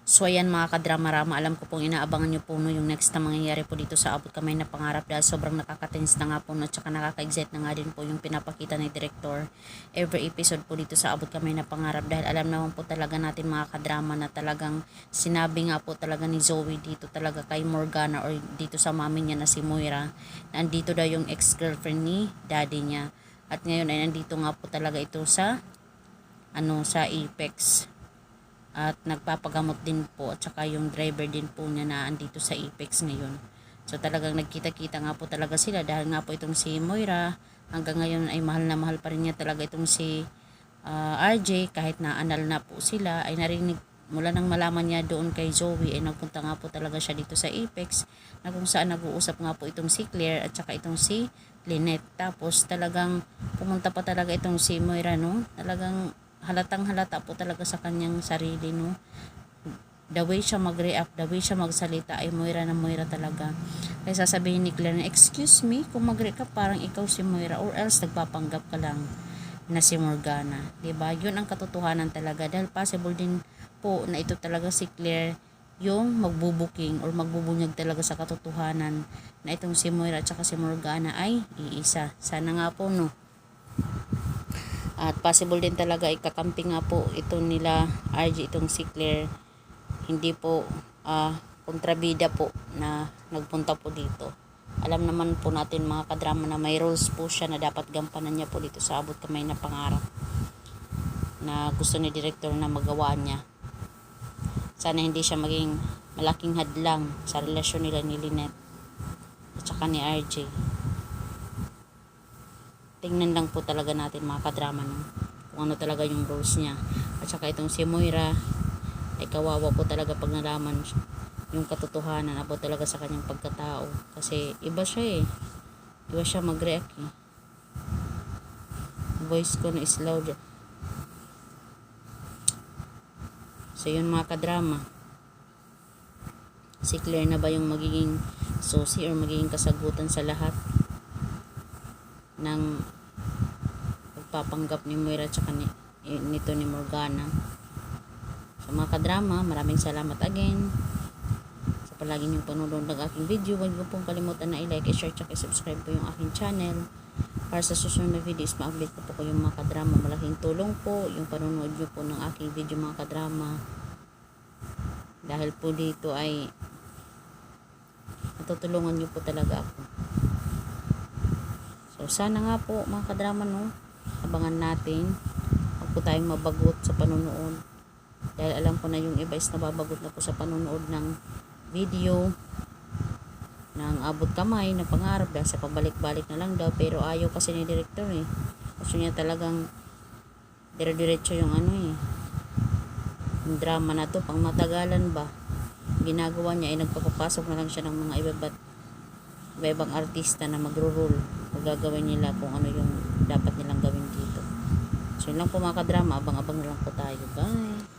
So ayan mga kadrama-rama, alam ko pong inaabangan nyo po no, yung next na mangyayari po dito sa Abot Kamay na Pangarap dahil sobrang nakaka-tense na nga po no, at saka nakaka-excite na nga din po yung pinapakita ni Director every episode po dito sa Abot Kamay na Pangarap dahil alam naman po talaga natin mga kadrama na talagang sinabi nga po talaga ni Zoe dito talaga kay Morgana or dito sa mami niya na si Moira na andito daw yung ex-girlfriend ni daddy niya at ngayon ay nandito nga po talaga ito sa sa Apex. At nagpapagamot din po at saka yung driver din po niya na andito sa Apex ngayon. So talagang nagkita-kita nga po talaga sila dahil nga po itong si Moira hanggang ngayon ay mahal na mahal pa rin niya talaga itong si RJ kahit na anal na po sila ay narinig mula nang malaman niya doon kay Zoe ay nagpunta nga po talaga siya dito sa Apex na kung saan nag-uusap nga po itong si Claire at saka itong si Lynette. Tapos talagang pumunta pa talaga itong si Moira no, talagang halatang halata po talaga sa kanyang sarili no, the way siya mag-react, the way siya magsalita ay Moira na Moira talaga. Kaya sasabihin ni Claire na excuse me, kung mag-react ka parang ikaw si Moira or else nagpapanggap ka lang na si Morgana, diba? Yun ang katotohanan talaga dahil possible din po na ito talaga si Claire yung magbubuking or magbubunyag talaga sa katotohanan na itong si Moira at saka si Morgana ay iisa. Sana nga po no. At possible din talaga ikakampi nga po ito nila RJ itong si Claire. Hindi po kontrabida po na nagpunta po dito. Alam naman po natin mga kadrama na may roles po siya na dapat gampanan niya po dito sa Abot Kamay na Pangarap na gusto ni Director na magawa niya. Sana hindi siya maging malaking hadlang sa relasyon nila ni Lynette at saka ni RJ. Tingnan lang po talaga natin mga kadrama no, kung ano talaga yung roles niya. At saka itong si Moira ay kawawa po talaga pag nalaman yung katotohanan about talaga sa kanyang pagkatao. Kasi iba siya iba siya mag-react Voice ko na is louder. So yun mga kadrama, si Claire na ba yung magiging susi or magiging kasagutan sa lahat ng pagpapanggap ni Moira at saka nito ni Morgana. So mga kadrama, maraming salamat again sa palagi niyong panonood ng aking video. Huwag niyo pong kalimutan na i-like, i-share, at i-subscribe po yung aking channel para sa susunod na videos ma-update ko po yung mga kadrama. Malaking tulong po yung panonood niyo po ng aking video mga kadrama dahil po dito ay natutulungan niyo po talaga ako. So sana nga po mga kadrama no, abangan natin huwag po tayong mabagot sa panonood dahil alam ko na yung iba is nababagot na po sa panonood ng video ng Abot Kamay na Pangarap dahil sa pabalik-balik na lang daw, pero ayaw kasi ni Director gusto niya talagang dire-diretso yung yung drama na to, pang matagalan ba ginagawa niya ay nagpapapasok na lang siya ng mga iba-ibang artista na magro-role o gagawin nila kung ano yung dapat nilang gawin dito. So yun lang po mga kadrama, abang-abang na lang po tayo. Bye!